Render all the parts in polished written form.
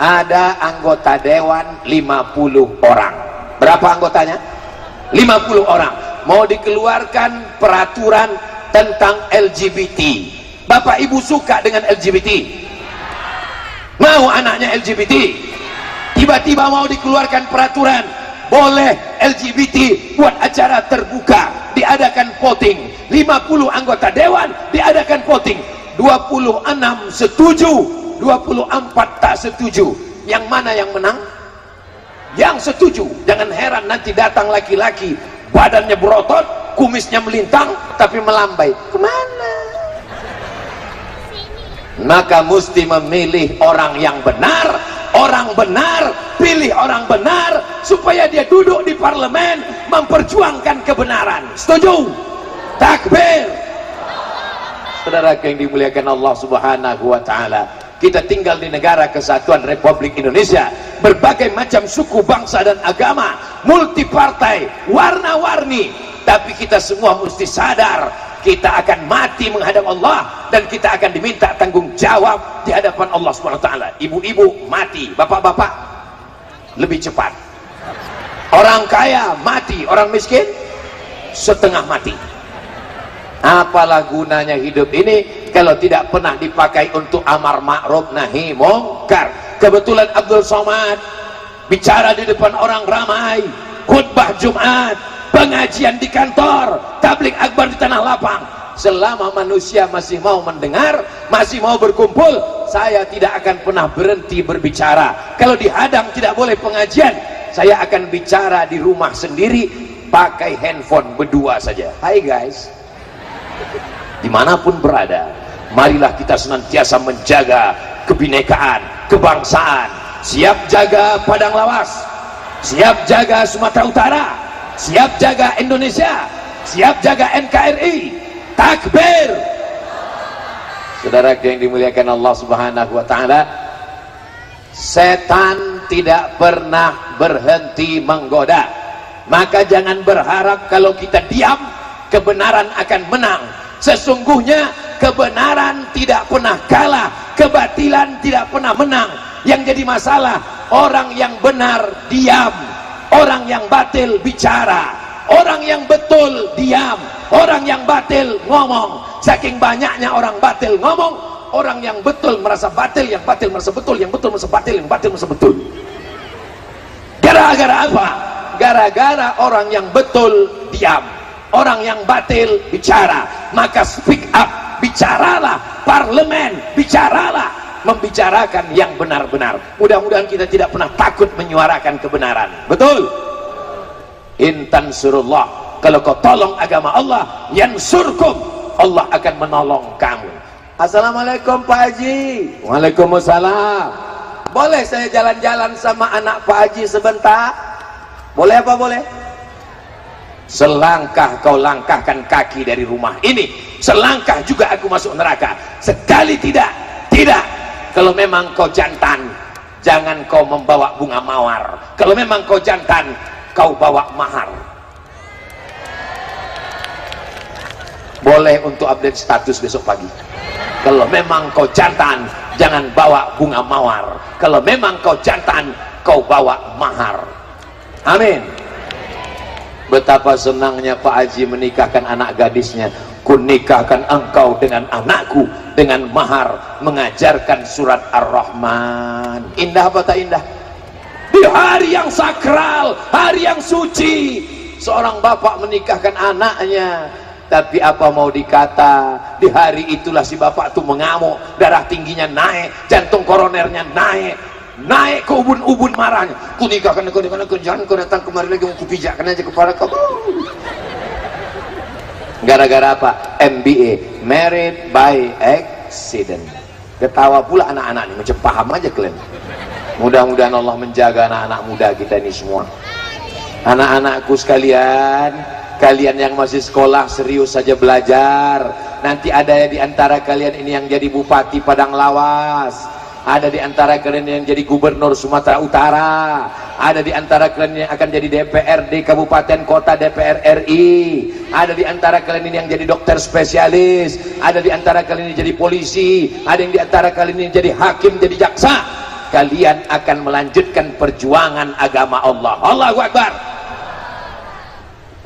ada anggota dewan 50 orang. Berapa anggotanya? 50 orang. Mau dikeluarkan peraturan tentang LGBT. Bapak ibu suka dengan LGBT? Mau anaknya LGBT? Tiba-tiba mau dikeluarkan peraturan boleh LGBT buat acara terbuka, diadakan voting. 50 anggota dewan diadakan voting. 26 setuju, 24 tak setuju. Yang mana yang menang? Yang setuju. Jangan heran nanti datang laki-laki, badannya berotot, kumisnya melintang, tapi melambai. Kemana? Maka mesti memilih orang yang benar. Orang benar, pilih orang benar, supaya dia duduk di parlemen memperjuangkan kebenaran. Setuju? Takbir. Saudara yang dimuliakan Allah Subhanahu wa Ta'ala, kita tinggal di negara kesatuan Republik Indonesia, berbagai macam suku, bangsa dan agama, multipartai, warna-warni, tapi kita semua mesti sadar kita akan mati menghadap Allah, dan kita akan diminta tanggung jawab di hadapan Allah Subhanahu wa Ta'ala. Ibu-ibu mati, bapak-bapak lebih cepat. Orang kaya mati, orang miskin setengah mati. Apalah gunanya hidup ini kalau tidak pernah dipakai untuk amar ma'ruf nahi mungkar. Kebetulan Abdul Somad bicara di depan orang ramai, khutbah Jumat, pengajian di kantor, tabligh akbar di tanah lapang. Selama manusia masih mau mendengar, masih mau berkumpul, saya tidak akan pernah berhenti berbicara. Kalau dihadang tidak boleh pengajian, saya akan bicara di rumah sendiri pakai handphone berdua saja. Hai guys, dimanapun berada, marilah kita senantiasa menjaga kebinekaan, kebangsaan. Siap jaga Padang Lawas, siap jaga Sumatera Utara, siap jaga Indonesia, siap jaga NKRI. Takbir. Saudara yang dimuliakan Allah Subhanahu wa Ta'ala, setan tidak pernah berhenti menggoda. Maka jangan berharap kalau kita diam kebenaran akan menang. Sesungguhnya kebenaran tidak pernah kalah, kebatilan tidak pernah menang. Yang jadi masalah, orang yang benar diam, orang yang batil bicara. Orang yang betul diam, orang yang batil ngomong. Saking banyaknya orang batil ngomong, orang yang betul merasa batil, yang batil merasa betul, yang betul merasa batil, yang batil merasa betul. Gara-gara apa? Gara-gara orang yang betul diam, orang yang batil bicara. Maka speak up, bicaralah. Parlemen, bicaralah, membicarakan yang benar-benar. Mudah-mudahan kita tidak pernah takut menyuarakan kebenaran. Betul? Intan surullah, kalau kau tolong agama Allah, yansurkum, Allah akan menolong kamu. Assalamualaikum Pak Haji. Waalaikumsalam. Boleh saya jalan-jalan sama anak Pak Haji sebentar? Boleh apa boleh? Selangkah kau langkahkan kaki dari rumah ini, selangkah juga aku masuk neraka. Sekali tidak, tidak. Kalau memang kau jantan, jangan kau membawa bunga mawar. Kalau memang kau jantan, kau bawa mahar. Boleh untuk update status besok pagi. Kalau memang kau jantan, jangan bawa bunga mawar. Kalau memang kau jantan, kau bawa mahar. Amin. Betapa senangnya Pak Haji menikahkan anak gadisnya. Kunikahkan engkau dengan anakku dengan mahar, mengajarkan surat Ar-Rahman. Indah apa tak indah? Di hari yang sakral, hari yang suci, seorang bapak menikahkan anaknya. Tapi apa mau dikata, di hari itulah si bapak tuh mengamuk, darah tingginya naik, jantung koronernya naik, naik ke ubun-ubun marahnya. Kunikahkan aku dengan aku, jangan kau datang kemari lagi, mau kupijakkan aja kepala kamu. Gara-gara apa? MBA, married by accident. Ketawa pula anak-anak ini, macam paham aja kalian. Mudah-mudahan Allah menjaga anak-anak muda kita ini semua. Anak-anakku sekalian, kalian yang masih sekolah serius saja belajar. Nanti ada di antara kalian ini yang jadi bupati Padang Lawas, ada di antara kalian yang jadi gubernur Sumatera Utara, ada di antara kalian yang akan jadi DPRD Kabupaten Kota DPR RI, ada di antara kalian ini yang jadi dokter spesialis, ada di antara kalian ini jadi polisi, ada yang di antara kalian ini jadi hakim, jadi jaksa. kalian akan melanjutkan perjuangan agama Allah. Allahu Akbar.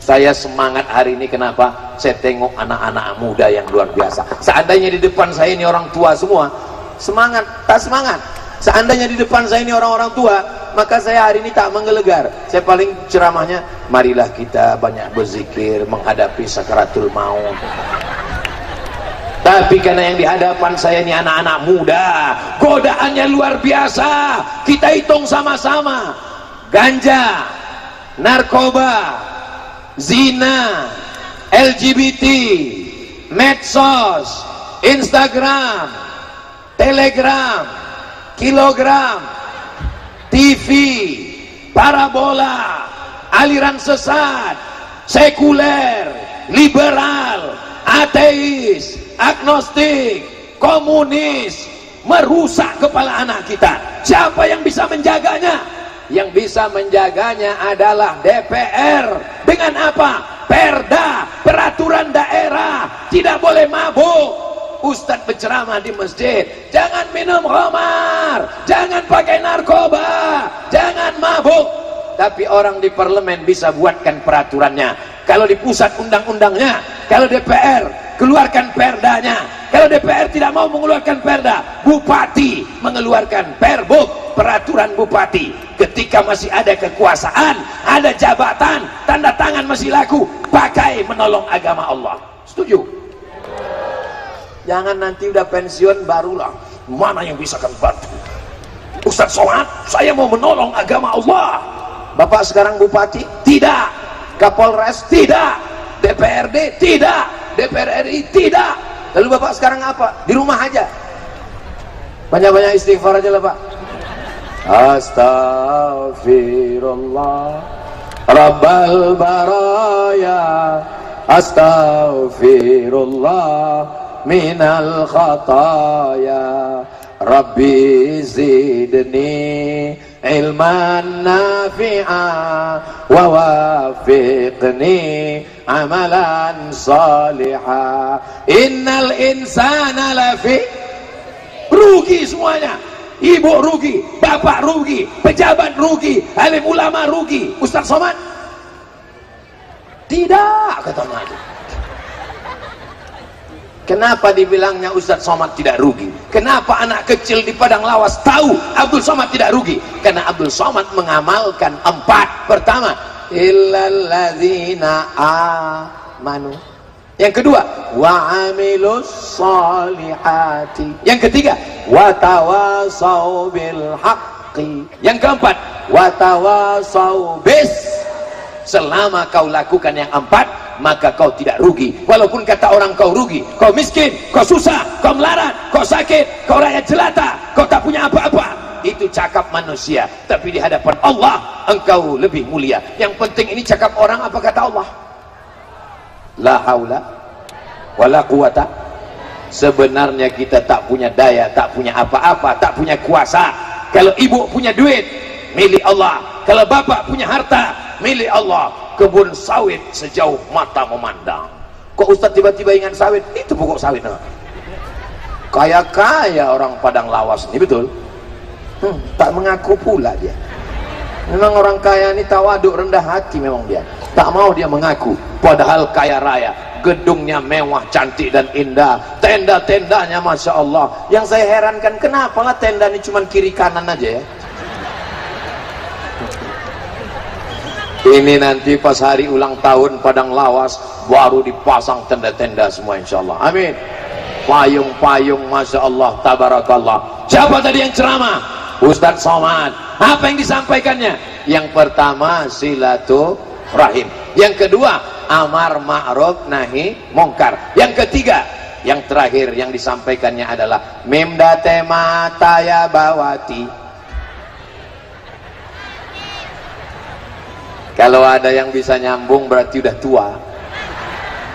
Saya semangat hari ini, kenapa? Saya tengok anak-anak muda yang luar biasa. Seandainya di depan saya ini orang tua semua, semangat, tak semangat. Seandainya di depan saya ini orang-orang tua, maka saya hari ini tak menggelegar. Saya paling ceramahnya, marilah kita banyak berzikir menghadapi sakaratul maut. Tapi karena yang di hadapan saya ini anak-anak muda, godaannya luar biasa. Kita hitung sama-sama. Ganja, narkoba, zina, LGBT, medsos, Instagram, Telegram, kilogram, TV, parabola, aliran sesat, sekuler, liberal, ateis, agnostik, komunis, merusak kepala anak kita. Siapa yang bisa menjaganya? Yang bisa menjaganya adalah DPR. Dengan apa? Perda, peraturan daerah. Tidak boleh mabuk. Ustadz berceramah di masjid, jangan minum khamar, jangan pakai narkoba, jangan mabuk. Tapi orang di parlemen bisa buatkan peraturannya. Kalau di pusat undang-undangnya, kalau DPR keluarkan perdanya. Kalau DPR tidak mau mengeluarkan perda, bupati mengeluarkan perbuk, peraturan bupati. Ketika masih ada kekuasaan, ada jabatan, tanda tangan masih laku, pakai menolong agama Allah. Setuju? Jangan nanti udah pensiun barulah, mana yang bisa kan bantu. Ustadz Somad, saya mau menolong agama Allah. Bapak sekarang bupati? Tidak. Kapolres? Tidak. DPRD? Tidak. DPR RI? Tidak. Lalu bapak sekarang apa? Di rumah aja. Banyak-banyak istighfar aja lah Pak. Astaghfirullah Rabbal baraya, astaghfirullah minal khataya, Rabbi zidni ilman nafi'a wa wafiqni amalan saliha. Innal insana lafi rugi semuanya. Ibu rugi, bapak rugi, pejabat rugi, alim ulama rugi. Ustadz Somad tidak, kata Nabi. Kenapa dibilangnya Ustadz Somad tidak rugi? Kenapa anak kecil di Padang Lawas tahu Abdul Somad tidak rugi? Karena Abdul Somad mengamalkan 4. Pertama, illalladzina amanu. Yang kedua, wa amilus solihati. Yang ketiga, wa tawasau bil haqqi. Yang keempat, wa tawasau bis. Selama kau lakukan yang 4, maka kau tidak rugi. Walaupun kata orang kau rugi, kau miskin, kau susah, kau melarat, kau sakit, kau rakyat jelata, kau tak punya apa-apa, itu cakap manusia. Tapi di hadapan Allah engkau lebih mulia. Yang penting ini cakap orang, apa kata Allah? La haula wala quwata. Sebenarnya kita tak punya daya, tak punya apa-apa, tak punya kuasa. Kalau ibu punya duit, milik Allah. Kalau bapak punya harta, milik Allah. Kebun sawit sejauh mata memandang. Kok Ustaz tiba-tiba ingat sawit? Itu pokok sawit. Kaya-kaya orang Padang Lawas ini, betul? Tak mengaku pula dia. Memang orang kaya ini tawaduk, rendah hati memang dia. Tak mau dia mengaku, padahal kaya raya. Gedungnya mewah, cantik dan indah. Tenda-tendanya Masya Allah. Yang saya herankan, kenapa lah tenda ini cuma kiri kanan aja ya? Ini nanti pas hari ulang tahun Padang Lawas baru dipasang tenda-tenda semua insya Allah. Amin. Payung-payung Masya Allah, tabarakallah. Siapa tadi yang ceramah? Ustadz Somad. Apa yang disampaikannya? Yang pertama, silaturahim. Yang kedua, amar ma'ruf nahi mungkar. Yang ketiga, yang terakhir yang disampaikannya adalah mimda tema taya bawati. Kalau ada yang bisa nyambung berarti udah tua.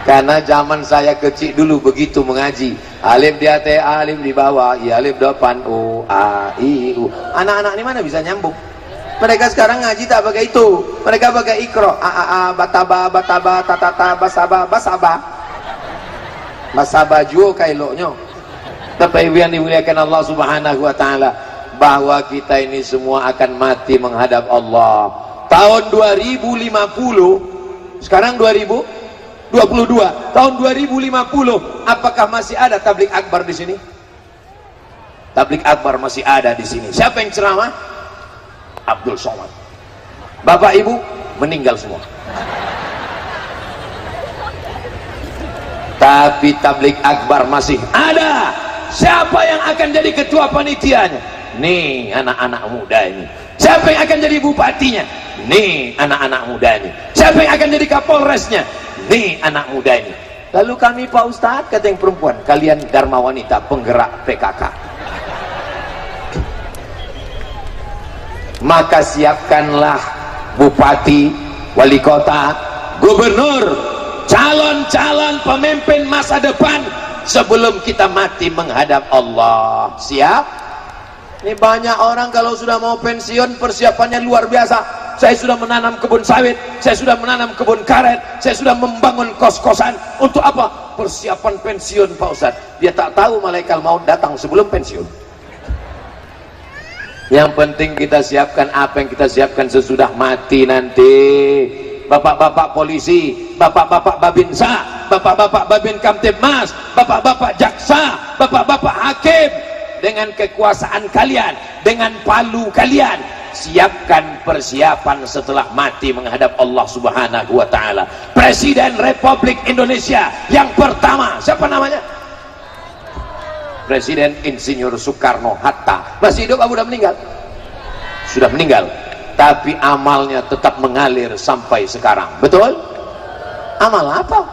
Karena zaman saya kecil dulu begitu mengaji, alif di atas, alif di bawah, i alif depan, u a i u. Anak-anak ini mana bisa nyambung? Mereka sekarang ngaji tak pakai itu. Mereka pakai ikro, a a a, bataba bataba, tatata basaba basaba. Basaba juo kailoknya. Tapi yang dimuliakan Allah Subhanahu wa taala, bahwa kita ini semua akan mati menghadap Allah. Tahun 2050, sekarang 2022, tahun 2050, apakah masih ada tablik akbar di sini? Tablik akbar masih ada di sini. Siapa yang ceramah? Abdul Somad. Bapak ibu meninggal semua. Tapi tablik akbar masih ada. Siapa yang akan jadi ketua panitianya? Nih anak-anak muda ini. Siapa yang akan jadi bupatinya? Nih anak-anak muda ini. Siapa yang akan jadi kapolresnya? Nih anak muda ini. Lalu kami Pak Ustadz, kata yang perempuan, kalian Dharma Wanita penggerak PKK. Maka siapkanlah bupati, wali kota, gubernur, calon-calon pemimpin masa depan sebelum kita mati menghadap Allah. Siap? Ini banyak orang kalau sudah mau pensiun persiapannya luar biasa. Saya sudah menanam kebun sawit, saya sudah menanam kebun karet, saya sudah membangun kos-kosan. Untuk apa? Persiapan pensiun Pak Ustadz. Dia tak tahu malaikat maut datang sebelum pensiun. Yang penting kita siapkan apa yang kita siapkan sesudah mati nanti. Bapak-bapak polisi, bapak-bapak babinsa, bapak-bapak babin kamtibmas, bapak-bapak jaksa, bapak-bapak hakim, dengan kekuasaan kalian, dengan palu kalian, siapkan persiapan setelah mati menghadap Allah Subhanahu wa taala. Presiden Republik Indonesia yang pertama, siapa namanya? Presiden Insinyur Soekarno Hatta. Masih hidup atau sudah meninggal? Sudah meninggal, tapi amalnya tetap mengalir sampai sekarang. Betul? Amal apa?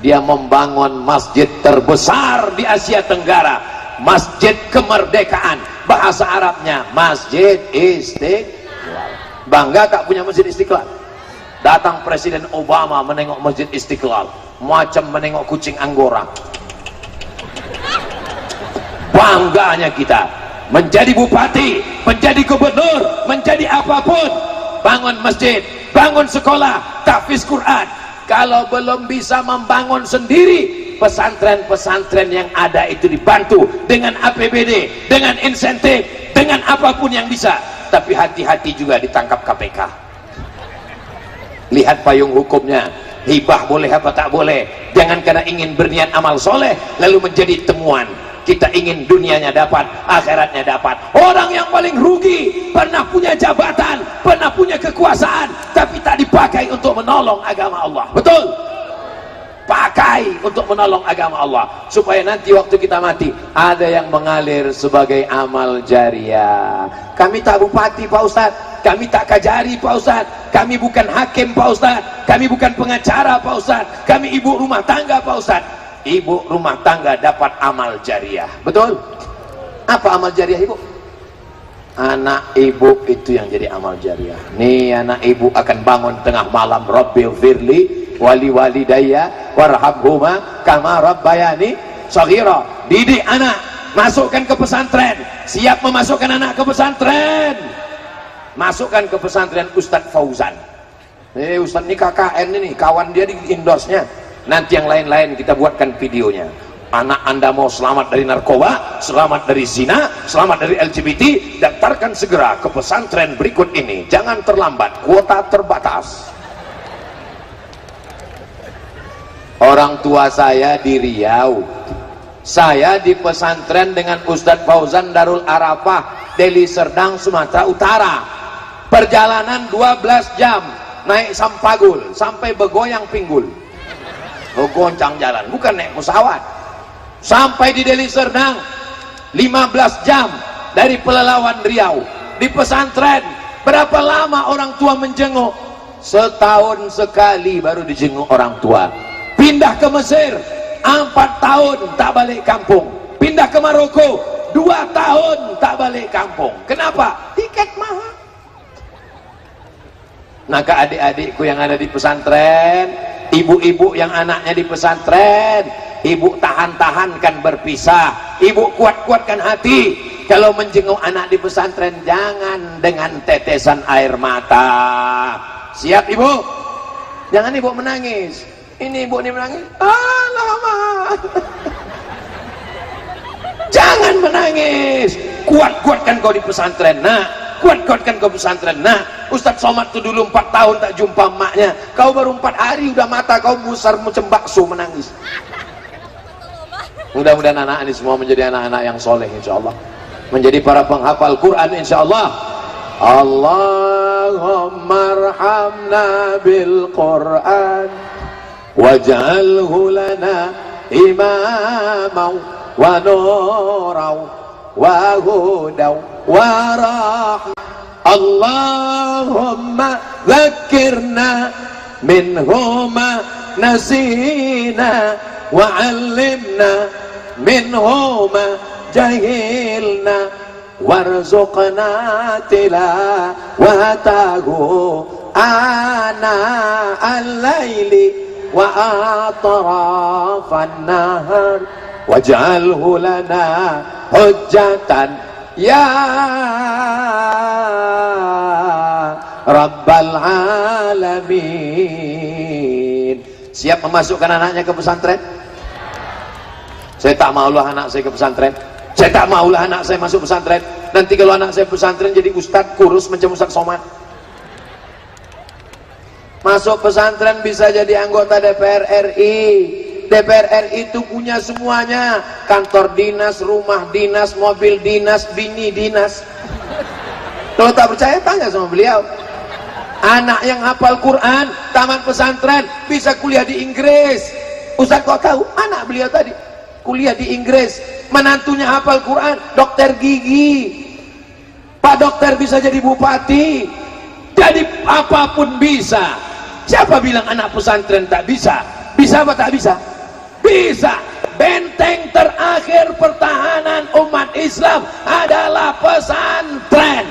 Dia membangun masjid terbesar di Asia Tenggara, Masjid Kemerdekaan. Bahasa Arabnya Masjid Istiqlal. Bangga tak punya Masjid Istiqlal? Datang Presiden Obama menengok Masjid Istiqlal, macam menengok kucing Anggora. Bangganya kita menjadi bupati, menjadi gubernur, menjadi apapun, bangun masjid, bangun sekolah, tahfiz Quran. Kalau belum bisa membangun sendiri, pesantren-pesantren yang ada itu dibantu dengan APBD, dengan insentif, dengan apapun yang bisa. Tapi hati-hati juga ditangkap KPK. Lihat payung hukumnya. Hibah boleh apa tak boleh. Jangan karena ingin berniat amal soleh lalu menjadi temuan. Kita ingin dunianya dapat, akhiratnya dapat. Orang yang paling rugi pernah punya jabatan, pernah punya kekuasaan, tapi tak dipakai untuk menolong agama Allah. Betul? Pakai untuk menolong agama Allah, supaya nanti waktu kita mati ada yang mengalir sebagai amal jariah. Kami tak bupati Pak Ustadz, kami tak kajari Pak Ustadz, kami bukan hakim Pak Ustadz, kami bukan pengacara Pak Ustadz, kami ibu rumah tangga Pak Ustadz. Ibu rumah tangga dapat amal jariah. Betul? Apa amal jariah ibu? Anak ibu itu yang jadi amal jariah. Nih anak ibu akan bangun tengah malam, Rabbil firli wali walidayya warhamhuma kama rabbayani shaghira. Didik anak, masukkan ke pesantren. Siap memasukkan anak ke pesantren? Masukkan ke pesantren Ustadz Fauzan. Ustadz ini KKN ini, kawan dia di endorse-nya. Nanti yang lain-lain kita buatkan videonya. Anak anda mau selamat dari narkoba, selamat dari zina, selamat dari LGBT, daftarkan segera ke pesantren berikut ini. Jangan terlambat, kuota terbatas. Orang tua saya di Riau, saya di pesantren dengan Ustadz Fauzan Darul Arafah, Deli Serdang, Sumatera Utara. Perjalanan 12 jam naik Sampagul sampai Begoyang Pinggul. Goncang jalan, bukan naik pesawat. Sampai di Deli Serdang 15 jam dari Pelalawan Riau. Di pesantren berapa lama orang tua menjenguk? Setahun sekali baru dijenguk orang tua. Pindah ke Mesir 4 tahun tak balik kampung. Pindah ke Maroko 2 tahun tak balik kampung. Kenapa? Tiket mahal. Maka adik-adikku yang ada di pesantren, ibu-ibu yang anaknya di pesantren, ibu tahan-tahankan berpisah, ibu kuat-kuatkan hati. Kalau menjenguk anak di pesantren jangan dengan tetesan air mata. Siap ibu? Jangan ibu menangis. Ini ibu ini menangis, lama. Jangan menangis, kuat-kuatkan kau di pesantren nak, kuat-kuatkan kau pesantren nak. Ustadz Somad tuh dulu 4 tahun tak jumpa emaknya, kau baru 4 hari udah mata kau musar macam bakso menangis. Mudah-mudahan anak ini semua menjadi anak-anak yang soleh insyaallah, menjadi para penghafal Quran insyaallah. Allahumma arhamna bil Quran waj'alhu lana imaman wa nuran wa hudan wa rahmah. Allahumma dhakkirna minhu ma nasina wa 'allimna minhu ma jahilna warzuqna tilawatahu ana al-laili wa atrafan nahar waj'alhu lana hujjatan ya rabbal alamin. Siap memasukkan anaknya ke pesantren? Saya tak maulah anak saya ke pesantren, saya tak maulah anak saya masuk pesantren. Nanti kalau anak saya pesantren jadi ustadz kurus macam Ustadz Somad. Masuk pesantren bisa jadi anggota DPR RI. DPR RI itu punya semuanya, kantor dinas, rumah dinas, mobil dinas, bini dinas. Kalau tak percaya tanya sama beliau. Anak yang hafal Quran tamat pesantren bisa kuliah di Inggris. Ustaz kau tahu anak beliau tadi kuliah di Inggris, menantunya hafal Quran, dokter gigi. Pak dokter bisa jadi bupati. Jadi apapun bisa. Siapa bilang anak pesantren tak bisa? Bisa apa tak bisa? Bisa. Benteng terakhir pertahanan umat Islam adalah pesantren.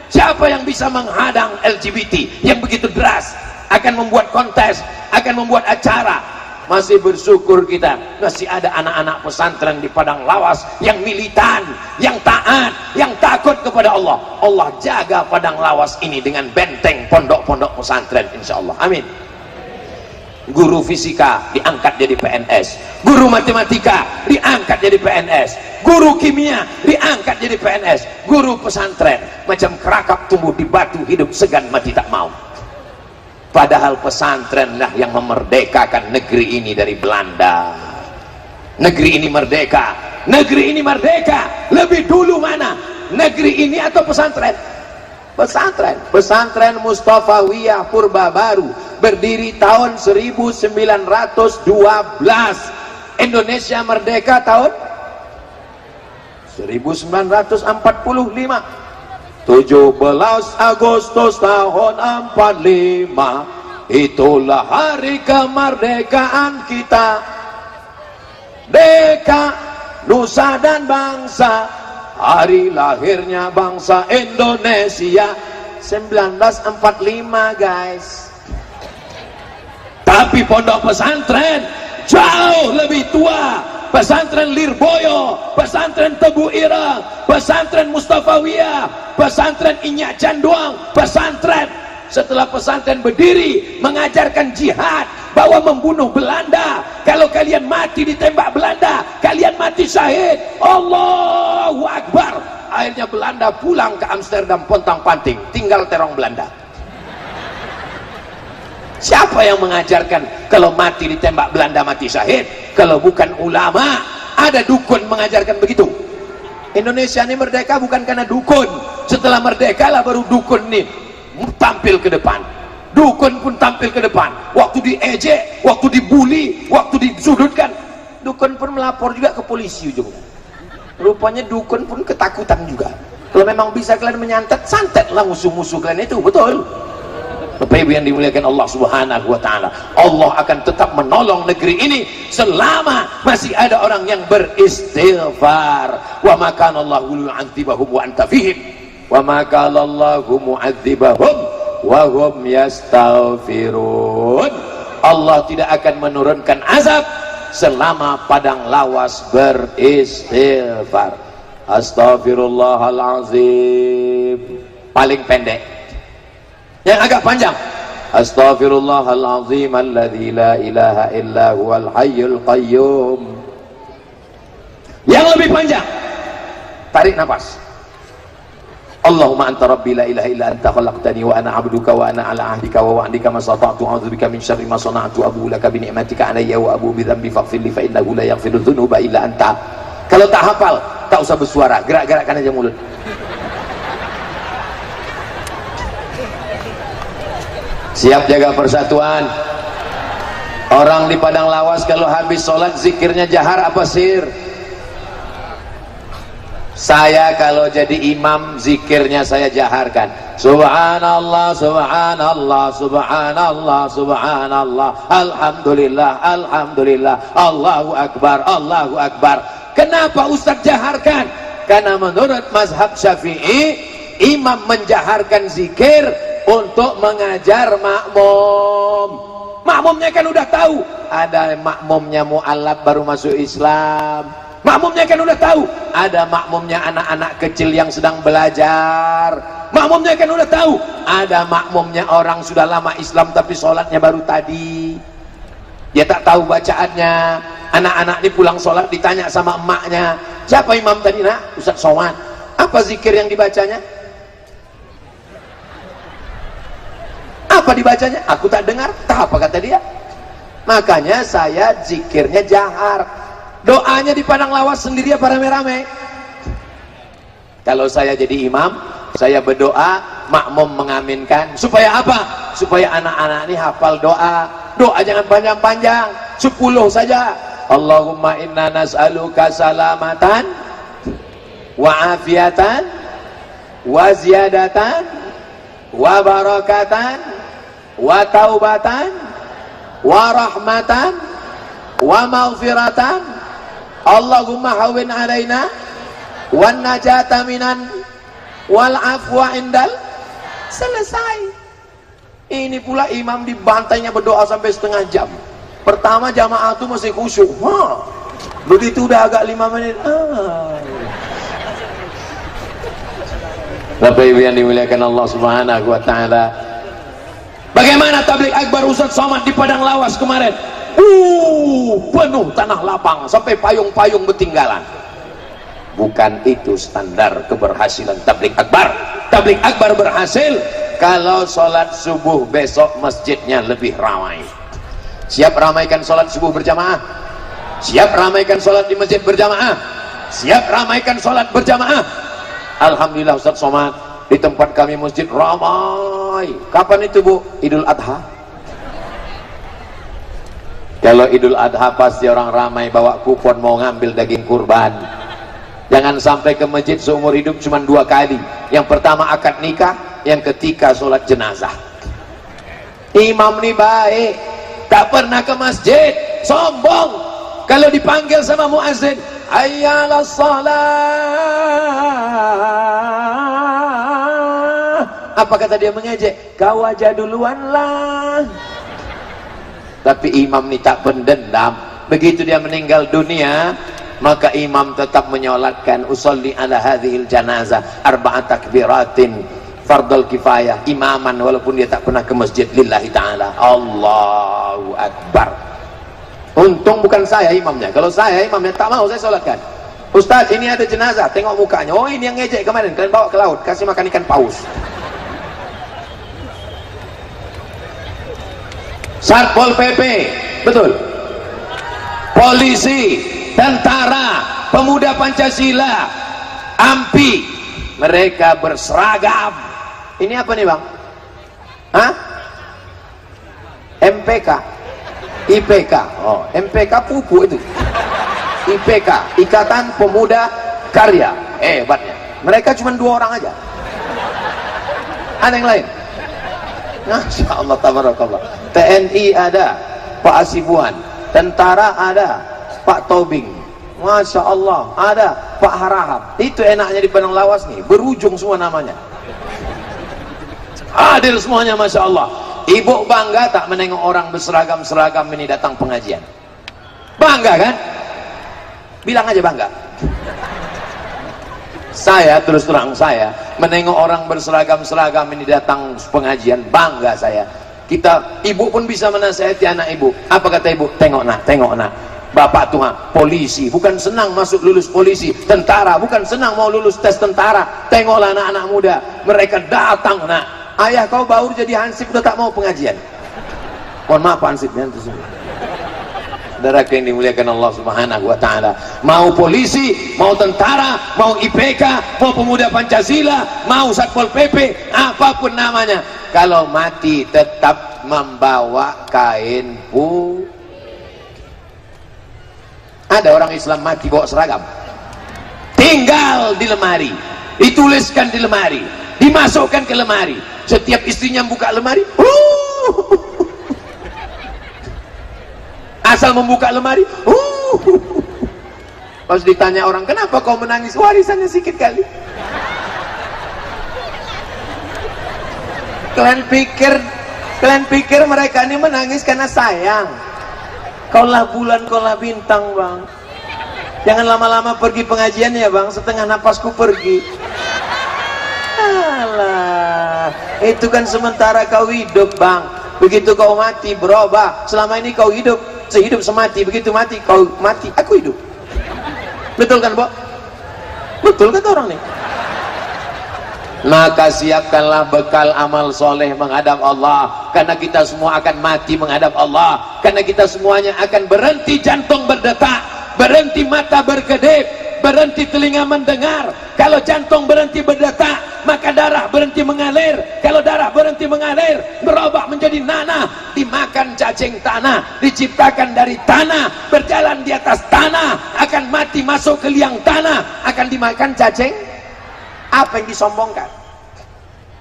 Siapa yang bisa menghadang LGBT yang begitu deras, akan membuat kontes, akan membuat acara? Masih bersyukur kita masih ada anak-anak pesantren di padang lawas yang militan, yang taat, yang takut kepada Allah. Allah jaga padang lawas ini dengan benteng pondok-pondok pesantren insyaallah. Amin. Guru fisika diangkat jadi PNS, guru matematika diangkat jadi PNS, guru kimia diangkat jadi PNS, guru pesantren macam kerakap tumbuh di batu, hidup segan mati tak mau. Padahal pesantrenlah yang memerdekakan negeri ini dari Belanda. Negeri ini merdeka, negeri ini merdeka lebih dulu mana? Negeri ini atau pesantren? Pesantren. Pesantren Mustafawiyah Purba Baru berdiri tahun 1912. Indonesia merdeka tahun 1945. 17 Agustus tahun 45, itulah hari kemerdekaan kita. Deka, nusa dan bangsa, hari lahirnya bangsa Indonesia 1945 guys. Tapi pondok pesantren jauh lebih tua. Pesantren Lirboyo, pesantren Tebu Ireng, pesantren Mustafawiyah, pesantren Inyak Canduang, pesantren setelah pesantren berdiri mengajarkan jihad, bahwa membunuh Belanda, kalau kalian mati ditembak Belanda kalian mati syahid. Allahu Akbar. Akhirnya Belanda pulang ke Amsterdam pontang-panting, tinggal terong Belanda. Siapa yang mengajarkan kalau mati ditembak Belanda mati syahid? Kalau bukan ulama. Ada dukun mengajarkan begitu. Indonesia ini merdeka bukan karena dukun. Setelah merdeka lah baru dukun nih tampil ke depan. Dukun pun tampil ke depan. Waktu diejek, waktu dibully, waktu disudutkan, dukun pun melapor juga ke polisi ujungnya. Rupanya dukun pun ketakutan juga. Kalau memang bisa kalian menyantet, santetlah musuh-musuh kalian itu, betul. Bapak Ibu yang dimuliakan Allah Subhanahu wa taala, Allah akan tetap menolong negeri ini selama masih ada orang yang beristighfar. Wa ma kana Allahu yu'adzibahum wa anta fihim wa ma kana Allahu mu'adzibahum wa hum yastaghfirun. Allah tidak akan menurunkan azab selama padang lawas beristighfar. Astaghfirullahalazim. Paling pendek. Yang agak panjang, astaghfirullahalazim alladzi la ilaha illa huwal hayyul qayyum. Yang lebih panjang, tarik nafas, Allahumma anta rabbi la ilaha illa anta khalaqtani wa ana abduka wa ana ala ahdika wa wa'dika ma sata'tu a'udzubika min syarri ma sana'tu abu laka bi ni'matika alayya wa abu bi dhanbi faghfir li fa innahu la yaghfiru dzunuba illa anta. Kalau tak hafal tak usah bersuara, gerak-gerakkan aja mulut. Siap jaga persatuan. Orang di Padang Lawas kalau habis sholat zikirnya jahar apa sir? Saya kalau jadi imam zikirnya saya jaharkan. Subhanallah, subhanallah, subhanallah, subhanallah, alhamdulillah, alhamdulillah, Allahu akbar, Allahu akbar. Kenapa Ustaz jaharkan? Karena menurut mazhab Syafi'i, imam menjaharkan zikir untuk mengajar makmum. Makmumnya kan udah tahu, ada makmumnya mu'allaf baru masuk Islam. Makmumnya kan udah tahu, ada makmumnya anak-anak kecil yang sedang belajar. Makmumnya kan udah tahu, ada makmumnya orang sudah lama Islam tapi sholatnya baru tadi. Dia tak tahu bacaannya. Anak-anak ini pulang sholat ditanya sama emaknya, siapa imam tadi nak? Ustaz Somad. Apa zikir yang dibacanya? Apa dibacanya? Aku tak dengar. Tak apa kata dia. Makanya saya zikirnya jahar. Doanya di Padang Lawas sendiri apa rame-rame? Kalau saya jadi imam, saya berdoa, makmum mengaminkan. Supaya apa? Supaya anak-anak ini hafal doa. Doa jangan panjang-panjang, 10 saja. Allahumma inna nas'aluka salamatan wa afiatan wa ziyadatan wa barakatan wa taubatan wa rahmatan wa maghfiratan. Allahumma hawin alaina wan najata minan wal afwa indal. Selesai. Ini pula imam dibantainya berdoa sampai setengah jam. Pertama jamaah itu masih khusyuk. Begitu udah agak 5 menit. Bapak Ibu yang dimuliakan Allah Subhanahu wa taala. Bagaimana tabligh akbar Ustaz Somad di Padang Lawas kemarin? Penuh tanah lapang sampai payung-payung bertinggalan. Bukan itu standar keberhasilan tabligh akbar. Tabligh akbar berhasil kalau sholat subuh besok masjidnya lebih ramai. Siap ramaikan sholat subuh berjamaah? Siap ramaikan sholat di masjid berjamaah? Siap ramaikan sholat berjamaah? Alhamdulillah Ustaz Somad, di tempat kami masjid ramai. Kapan itu Bu? Idul Adha. Kalau Idul Adha pasti orang ramai bawa kupon mau ngambil daging kurban. Jangan sampai ke masjid seumur hidup cuma 2 kali. Yang pertama akad nikah, yang ketiga sholat jenazah. Imam nih baik, tak pernah ke masjid, sombong. Kalau dipanggil sama muazzin, hayyalas shalah, apa kata dia mengejek? Kau aja duluan lah. Tapi imam ini tak pendendam. Begitu dia meninggal dunia, maka imam tetap menyolatkan usolli ala hadhil janazah arba'at takbiratin fardul kifayah, imaman, walaupun dia tak pernah ke masjid lillahi ta'ala. Allahu akbar. Untung bukan saya imamnya. Kalau saya imamnya tak mau saya solatkan. Ustaz ini ada jenazah, tengok mukanya. Oh ini yang ngejek kemarin, kalian bawa ke laut, kasih makan ikan paus. Satpol PP, betul. Polisi, tentara, pemuda Pancasila, AMPI, mereka berseragam. Ini apa nih Bang? Hah? MPK, IPK. Oh, MPK pupu itu. IPK, Ikatan Pemuda Karya. Hebatnya. Mereka cuma 2 orang aja. Ada yang lain? Masya Allah, tabarakallah. TNI ada Pak Asibuan, tentara ada Pak Tobing, Masya Allah ada Pak Harahap. Itu enaknya di Padang Lawas nih, berujung semua namanya, hadir semuanya. Masya Allah. Ibu bangga tak menengok orang berseragam-seragam ini datang pengajian? Bangga kan? Bilang aja bangga. Saya terus terang, saya menengok orang berseragam-seragam ini datang pengajian, bangga saya. Ibu pun bisa menasihati anak ibu. Apa kata ibu? Tengok nak, Bapak Tuhan, polisi bukan senang masuk lulus polisi, tentara bukan senang mau lulus tes tentara. Tengoklah anak-anak muda, mereka datang, nak, ayah kau baru jadi hansip udah tak mau pengajian. Mohon maaf hansipnya itu semua. Saudara yang dimuliakan Allah Subhanahu wa taala, mau polisi, mau tentara, mau IPK, mau pemuda Pancasila, mau Satpol PP, apapun namanya, kalau mati tetap membawa kain putih. Ada orang Islam mati bawa seragam, tinggal di lemari, dituliskan di lemari, dimasukkan ke lemari. Setiap istrinya buka lemari, asal membuka lemari, pas ditanya orang, kenapa kau menangis? Warisannya sedikit kali. Kalian pikir mereka ini menangis karena sayang? Kaulah bulan, kaulah bintang, bang. Jangan lama-lama pergi pengajian ya, bang. Setengah napasku pergi. Alah, itu kan sementara kau hidup, bang. Begitu kau mati berubah. Selama ini kau hidup sehidup semati. Begitu mati kau mati, aku hidup. Betul kan, Bo? Betul kan orang nih? Maka siapkanlah bekal amal soleh menghadap Allah, karena kita semua akan mati menghadap Allah, karena kita semuanya akan berhenti jantung berdetak, berhenti mata berkedip, berhenti telinga mendengar. Kalau jantung berhenti berdetak, maka darah berhenti mengalir. Kalau darah berhenti mengalir, berubah menjadi nanah, dimakan cacing tanah, diciptakan dari tanah, berjalan di atas tanah, akan mati masuk ke liang tanah, akan dimakan cacing. Apa yang disombongkan?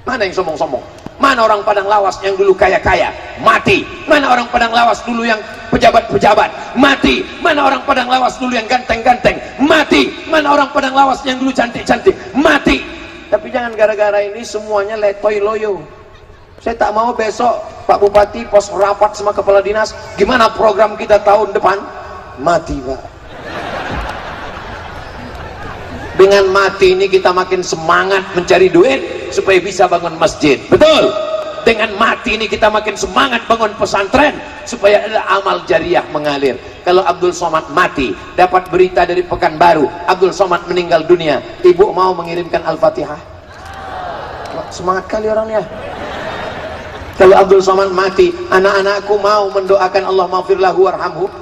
Mana yang sombong-sombong? Mana orang Padang Lawas yang dulu kaya-kaya? Mati. Mana orang Padang Lawas dulu yang pejabat-pejabat? Mati. Mana orang Padang Lawas dulu yang ganteng-ganteng? Mati. Mana orang Padang Lawas yang dulu cantik-cantik? Mati. Tapi jangan gara-gara ini semuanya letoy loyo. Saya tak mau besok Pak Bupati pos rapat sama kepala dinas, gimana program kita tahun depan? Mati, Pak. Dengan mati ini kita makin semangat mencari duit supaya bisa bangun masjid. Betul? Dengan mati ini kita makin semangat bangun pesantren supaya ada amal jariah mengalir. Kalau Abdul Somad mati, dapat berita dari Pekanbaru, Abdul Somad meninggal dunia, ibu mau mengirimkan Al-Fatihah? Semangat kali orangnya. Kalau Abdul Somad mati, anak-anakku mau mendoakan Allah maghfirlahu warhamhu.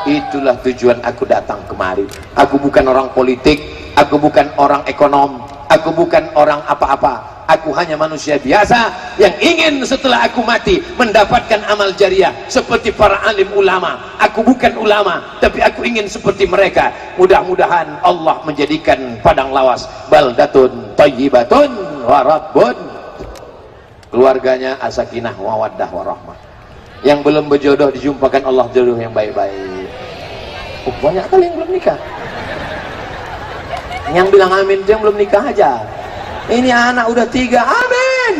Itulah tujuan aku datang kemari. Aku bukan orang politik, aku bukan orang ekonom, aku bukan orang apa-apa. Aku hanya manusia biasa yang ingin setelah aku mati mendapatkan amal jariah seperti para alim ulama. Aku bukan ulama, tapi aku ingin seperti mereka. Mudah-mudahan Allah menjadikan Padang Lawas baldatun thayyibatun wa rabbun, keluarganya asakinah mawaddah warahmah. Yang belum berjodoh dijumpakan Allah jodoh yang baik-baik. Oh, banyak kali yang belum nikah. Yang bilang amin itu yang belum nikah aja. Ini anak udah 3, amin.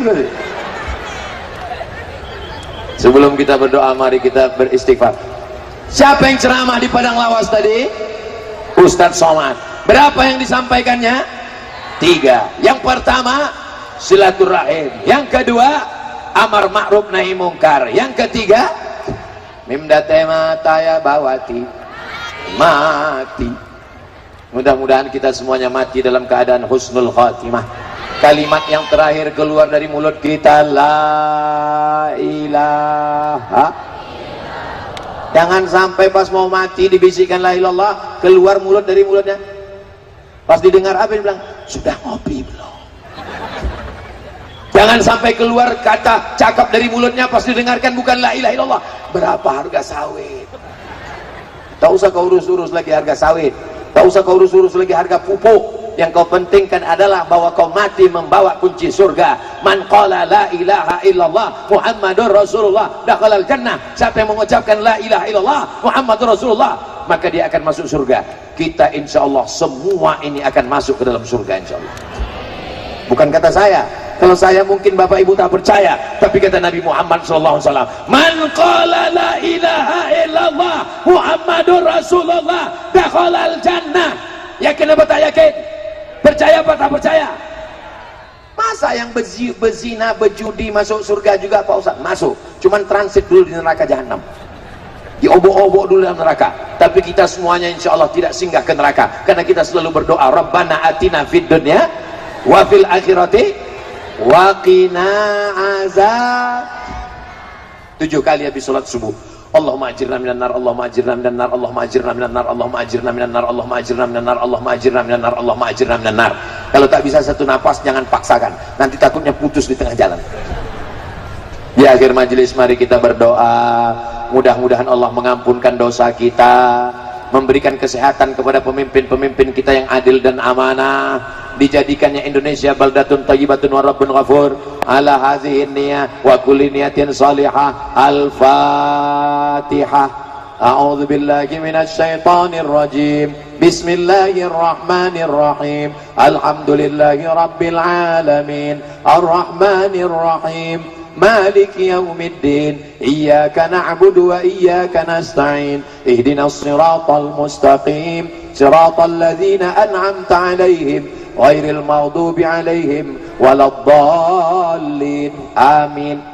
Sebelum kita berdoa, mari kita beristighfar. Siapa yang ceramah di Padang Lawas tadi? Ustadz Somad. Berapa yang disampaikannya? 3. Yang pertama silaturahim, yang kedua amar ma'ruf nahi mungkar, yang ketiga mimdatema taya bawati, mati. Mudah-mudahan kita semuanya mati dalam keadaan husnul khatimah. Kalimat yang terakhir keluar dari mulut kita, la ilaha. Jangan sampai pas mau mati dibisikkan la ilallah, keluar mulut dari mulutnya, pas didengar apa dia bilang, sudah ngopi belum? Jangan sampai keluar kata cakap dari mulutnya pas didengarkan bukan la ilaha illallah, berapa harga sawit? Tak usah kau urus-urus lagi harga sawit, tak usah kau urus-urus lagi harga pupuk. Yang kau pentingkan adalah bahwa kau mati membawa kunci surga. Man qala la ilaha illallah Muhammadur Rasulullah dakhalal jannah. Siapa yang mengucapkan la ilaha illallah Muhammadur Rasulullah, maka dia akan masuk surga. Kita insyaallah semua ini akan masuk ke dalam surga insyaallah. Bukan kata saya. Kalau saya mungkin Bapak Ibu tak percaya, tapi kata Nabi Muhammad SAW, man qala la ilaha illallah Muhammadur Rasulullah dakhalal jannah. Yakin apa tak yakin? Percaya apa tak percaya? Masa yang bezina, bejudi masuk surga juga Pak Ustaz? Masuk, cuman transit dulu di neraka jahanam. diobok-obok dulu dalam neraka. Tapi kita semuanya insya Allah tidak singgah ke neraka, karena kita selalu berdoa, Rabbana atina fid dunya wa fil akhirati wa qina azab. 7 kali habis sholat subuh, Allahumma ajirna minan nar, Allahumma ajirna minan nar, Allahumma ajirna minan nar, Allahumma ajirna minan nar, Allahumma ajirna minan nar, Allahumma ajirna minan nar, Allahumma ajirna minan nar. Kalau tak bisa satu napas, jangan paksakan, nanti takutnya putus di tengah jalan. Di akhir majelis mari kita berdoa, mudah-mudahan Allah mengampunkan dosa kita, memberikan kesehatan kepada pemimpin-pemimpin kita yang adil dan amanah, dijadikannya Indonesia baldatun thayyibatun wa rabbun ghafur. Ala hadhihi niyah wa kulli niyatin salihah. Al-Fatihah. A'udzu billahi minasy syaithanir rajim. Bismillahirrahmanirrahim. Alhamdulillahi rabbil alamin. Arrahmanir rahim. مالك يوم الدين إياك نعبد وإياك نستعين اهدنا الصراط المستقيم صراط الذين أنعمت عليهم غير المغضوب عليهم ولا الضالين آمين.